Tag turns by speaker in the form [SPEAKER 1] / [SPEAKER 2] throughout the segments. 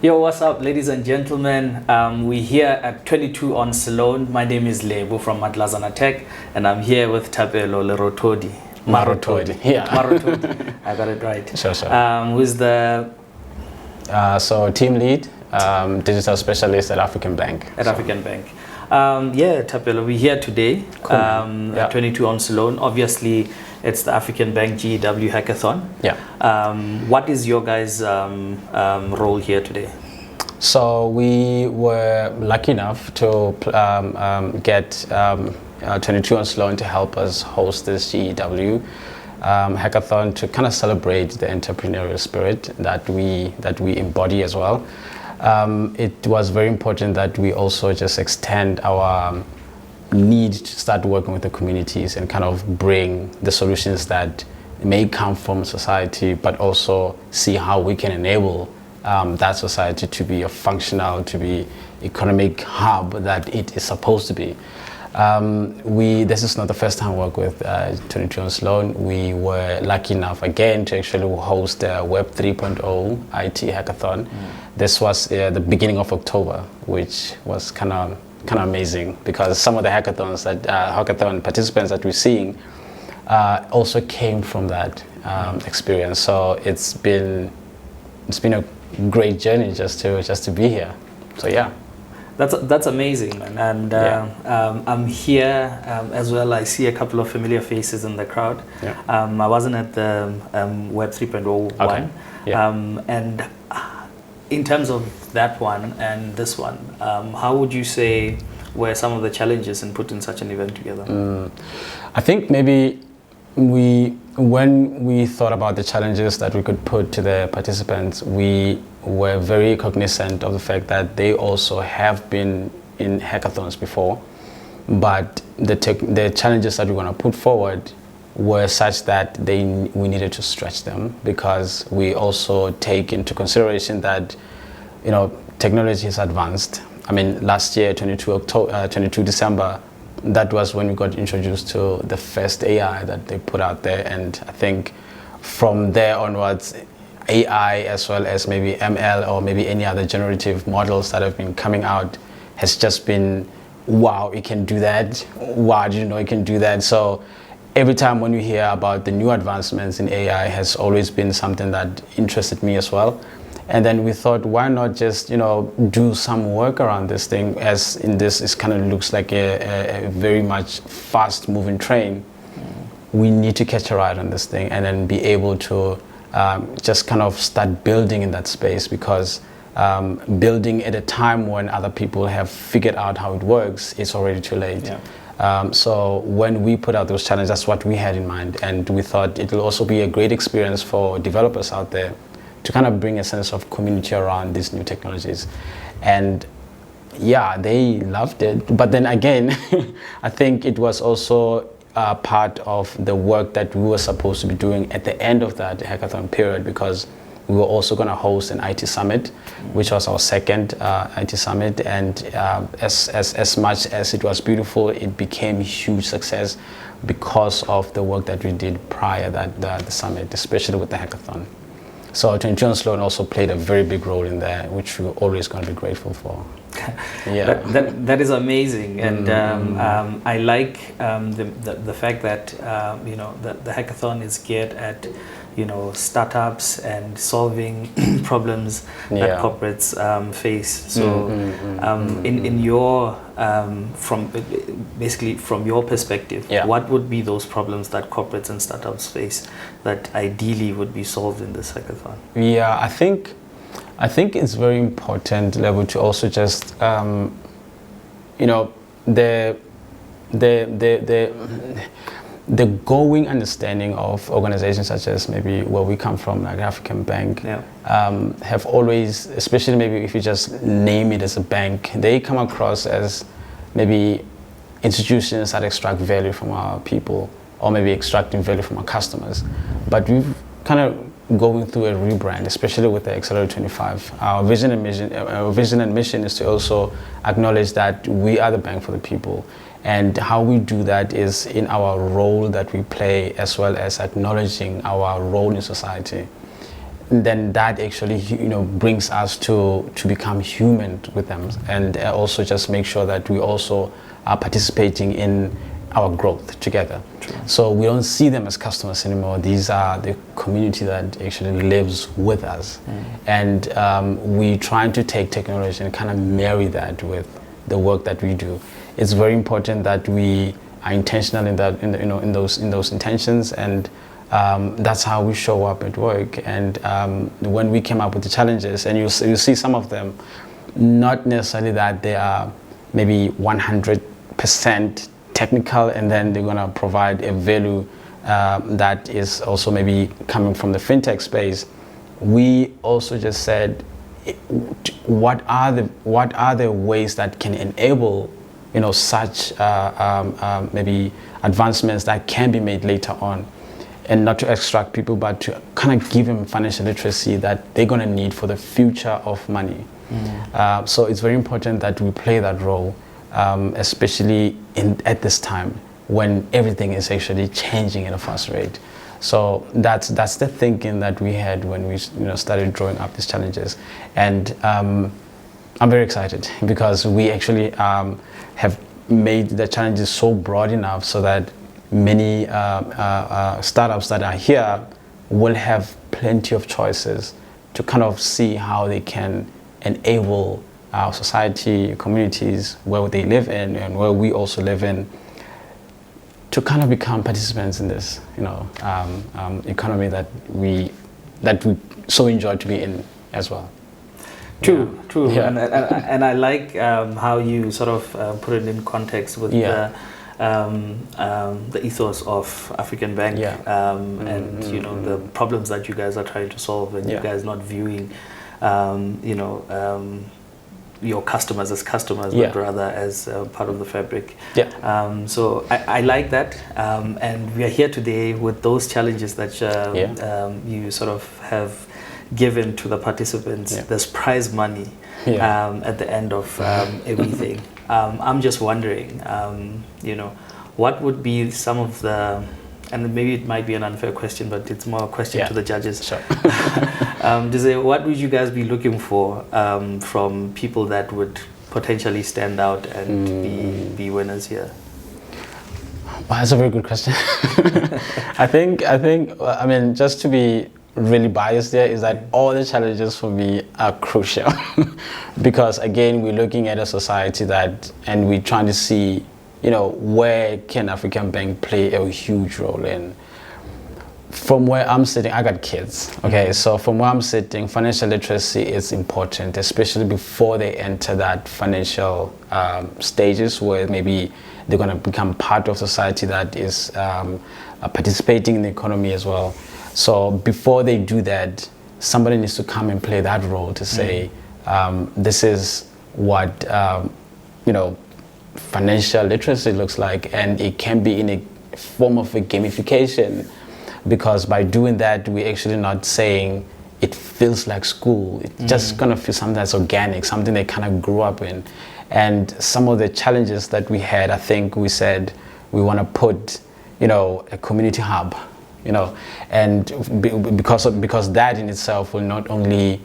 [SPEAKER 1] Yo, what's up, ladies and gentlemen? We're here at 22 on Sloane. My name is Lebo from Matlazana Tech, and I'm here with Thapelo
[SPEAKER 2] Marotholi. Yeah.
[SPEAKER 1] Marotholi. I got it right.
[SPEAKER 2] Sure.
[SPEAKER 1] Who's the...
[SPEAKER 2] So team lead, digital specialist at African Bank.
[SPEAKER 1] African Bank. Thapelo, we're here today.
[SPEAKER 2] Cool.
[SPEAKER 1] At 22 on Sloane. Obviously, it's the African Bank GW Hackathon.
[SPEAKER 2] Yeah.
[SPEAKER 1] What is your guys' role here today?
[SPEAKER 2] So we were lucky enough to get 22 on Sloane to help us host this GW hackathon to kind of celebrate the entrepreneurial spirit that we embody as well. It was very important that we also just extend our need to start working with the communities and kind of bring the solutions that may come from society, but also see how we can enable that society to be a functional, to be economic hub that it is supposed to be. This is not the first time we work with 22 on Sloane. We were lucky enough again to actually host the Web 3.0 IT hackathon. This was the beginning of October, which was kind of amazing because some of the hackathons hackathon participants that we're seeing also came from that experience. So it's been a great journey just to be here. So yeah.
[SPEAKER 1] That's amazing, man. And I'm here as well. I see a couple of familiar faces in the crowd.
[SPEAKER 2] Yeah.
[SPEAKER 1] I wasn't at the Web 3.0
[SPEAKER 2] Okay.
[SPEAKER 1] one.
[SPEAKER 2] Yeah.
[SPEAKER 1] And in terms of that one and this one, how would you say were some of the challenges in putting such an event together?
[SPEAKER 2] I think maybe when we thought about the challenges that we could put to the participants, we were very cognizant of the fact that they also have been in hackathons before, but the challenges that we're going to put forward were such that we needed to stretch them, because we also take into consideration that technology has advanced. I mean, last year, 22 December, that was when we got introduced to the first AI that they put out there, and I think from there onwards, AI as well as maybe ML or maybe any other generative models that have been coming out has just been, wow, it can do that. Wow, did you know it can do that? So every time when we hear about the new advancements in AI has always been something that interested me as well. And then we thought, why not just do some work around this thing, as in this it kind of looks like a very much fast moving train. We need to catch a ride on this thing and then be able to just kind of start building in that space, because building at a time when other people have figured out how it works, it's already too late. Yeah. So when we put out those challenges, that's what we had in mind, and we thought it will also be a great experience for developers out there to kind of bring a sense of community around these new technologies. And yeah, they loved it. But then again, I think it was also part of the work that we were supposed to be doing at the end of that hackathon period, because we were also going to host an IT summit, which was our second IT summit. And as much as it was beautiful, it became a huge success because of the work that we did prior to the summit, especially with the hackathon. So 22 on Sloane also played a very big role in that, which we're always going to be grateful for. Yeah,
[SPEAKER 1] that is amazing, and I like the fact that the hackathon is geared at startups and solving problems that corporates face. So in your from your perspective, what would be those problems that corporates and startups face that ideally would be solved in this hackathon?
[SPEAKER 2] Yeah, I think it's very important, Level, to also just the going understanding of organizations such as maybe where we come from, like African Bank, have always, especially maybe if you just name it as a bank, they come across as maybe institutions that extract value from our people, or maybe extracting value from our customers. But we've kind of going through a rebrand, especially with the Accelerate 25. Our vision and mission is to also acknowledge that we are the bank for the people. And how we do that is in our role that we play, as well as acknowledging our role in society. then that actually, brings us to become human with them, and also just make sure that we also are participating in our growth together.
[SPEAKER 1] True.
[SPEAKER 2] So we don't see them as customers anymore. These are the community that actually lives with us. And we trying to take technology and kind of marry that with the work that we do. It's very important that we are intentional in that, in those intentions, and that's how we show up at work. And when we came up with the challenges, and you see some of them, not necessarily that they are maybe 100% technical, and then they're going to provide a value that is also maybe coming from the fintech space. We also just said, what are the ways that can enable such maybe advancements that can be made later on, and not to extract people, but to kind of give them financial literacy that they're going to need for the future of money. So it's very important that we play that role, especially at this time when everything is actually changing at a fast rate. So that's the thinking that we had when we started drawing up these challenges. And I'm very excited because we actually have made the challenges so broad enough so that many startups that are here will have plenty of choices to kind of see how they can enable our society, communities where they live in and where we also live in, to kind of become participants in this, economy that we so enjoy to be in as well.
[SPEAKER 1] True.
[SPEAKER 2] Yeah.
[SPEAKER 1] And I like how you sort of put it in context with the ethos of African Bank, and the problems that you guys are trying to solve, and you guys not viewing your customers as customers, but rather as part of the fabric. So I like that, and we are here today with those challenges that you sort of have given to the participants. There's prize money at the end of everything. I'm just wondering, what would be some of the, and maybe it might be an unfair question, but it's more a question to the judges.
[SPEAKER 2] Sure.
[SPEAKER 1] To say, what would you guys be looking for from people that would potentially stand out and be winners here?
[SPEAKER 2] Well, that's a very good question. I think, just to be really biased there, is that all the challenges for me are crucial because again, we're looking at a society and we're trying to see, where can African Bank play a huge role in. From where I'm sitting, I got kids, okay? So from where I'm sitting, financial literacy is important, especially before they enter that financial stages where maybe they're gonna become part of society that is participating in the economy as well. So before they do that, somebody needs to come and play that role to say, this is what, financial literacy looks like, and it can be in a form of a gamification, because by doing that, we're actually not saying it feels like school. It's just gonna feel something that's organic, something they kind of grew up in. And some of the challenges that we had, I think we said we want to put, a community hub, and because that in itself will not only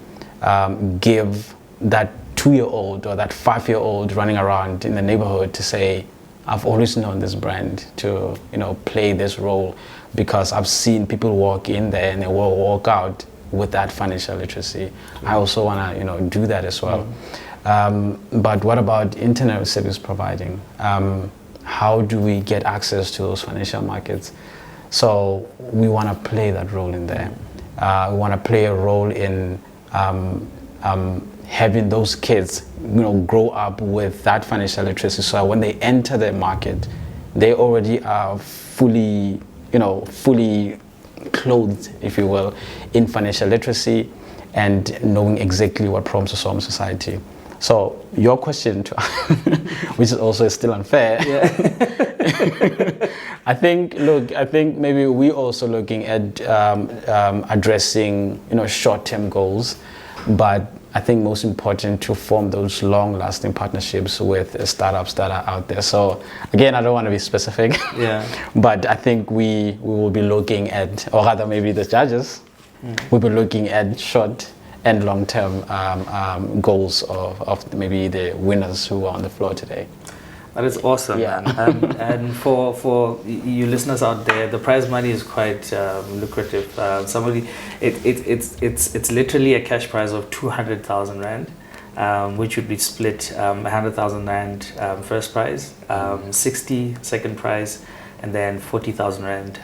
[SPEAKER 2] give that 2-year-old or that 5-year-old running around in the neighborhood to say, I've always known this brand to, play this role, because I've seen people walk in there and they will walk out with that financial literacy. I also want to, do that as well. But what about internet service providing? How do we get access to those financial markets? So we want to play that role in there. We want to play a role in having those kids, grow up with that financial literacy. So when they enter the market, they already are fully clothed, if you will, in financial literacy and knowing exactly what problems to solve in society. So your question, which is also still unfair, I think maybe we're also looking at addressing, short-term goals, but I think most important to form those long-lasting partnerships with startups that are out there. So again, I don't want to be specific, but I think we will be looking at, or rather maybe the judges we'll be looking at short and long-term goals of maybe the winners who are on the floor today.
[SPEAKER 1] That is awesome,
[SPEAKER 2] Yeah.
[SPEAKER 1] man. And for you listeners out there, the prize money is quite lucrative. It's literally a cash prize of 200,000 rand, which would be split 100,000 rand first prize, 60 second prize, and then 40,000 rand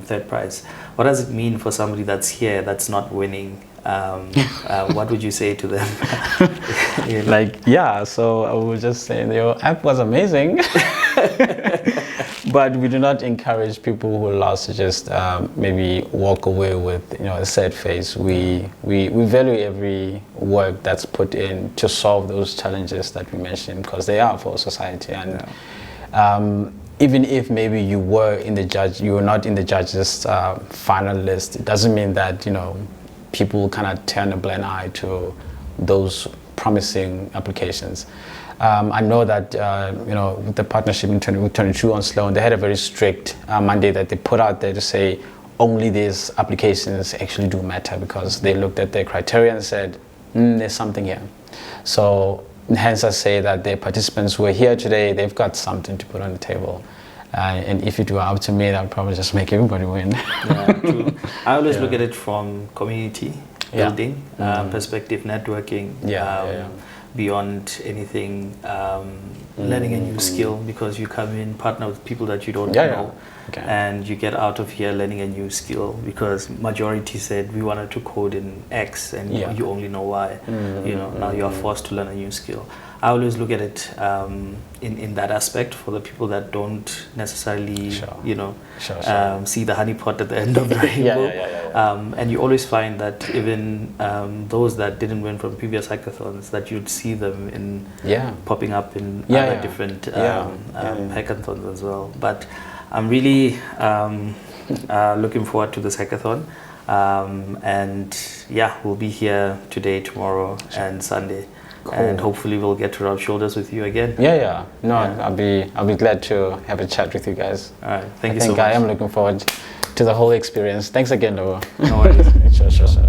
[SPEAKER 1] third prize. What does it mean for somebody that's here that's not winning? What would you say to them? You know?
[SPEAKER 2] Like, yeah, so I was just saying your app was amazing. But we do not encourage people who lost to just maybe walk away with a sad face. We value every work that's put in to solve those challenges that we mentioned, because they are for society. And even if maybe you were not in the judges' final list, it doesn't mean that people cannot turn a blind eye to those promising applications. I know that with the partnership with 22 on Sloane, they had a very strict mandate that they put out there to say only these applications actually do matter, because they looked at their criteria and said, there's something here. So hence I say that the participants who are here today, they've got something to put on the table. And if it were up to me, that would probably just make everybody win.
[SPEAKER 1] Yeah, true. I always look at it from community building, perspective, networking, beyond anything, learning a new skill, because you come in, partner with people that you don't know, and you get out of here learning a new skill, because majority said we wanted to code in X and you only know Y. Now you are forced to learn a new skill. I always look at it in that aspect for the people that don't necessarily, see the honeypot at the end of the rainbow. And you always find that even those that didn't win from previous hackathons, that you'd see them in popping up in other different hackathons as well. But I'm really looking forward to this hackathon. And we'll be here today, tomorrow, and Sunday. Cool. And hopefully we'll get to rub shoulders with you again. I'll be glad to have a chat with you guys.
[SPEAKER 2] All right, thank you so much. I am looking forward to the whole experience. Thanks again, Lobo.
[SPEAKER 1] No worries.
[SPEAKER 2] Sure.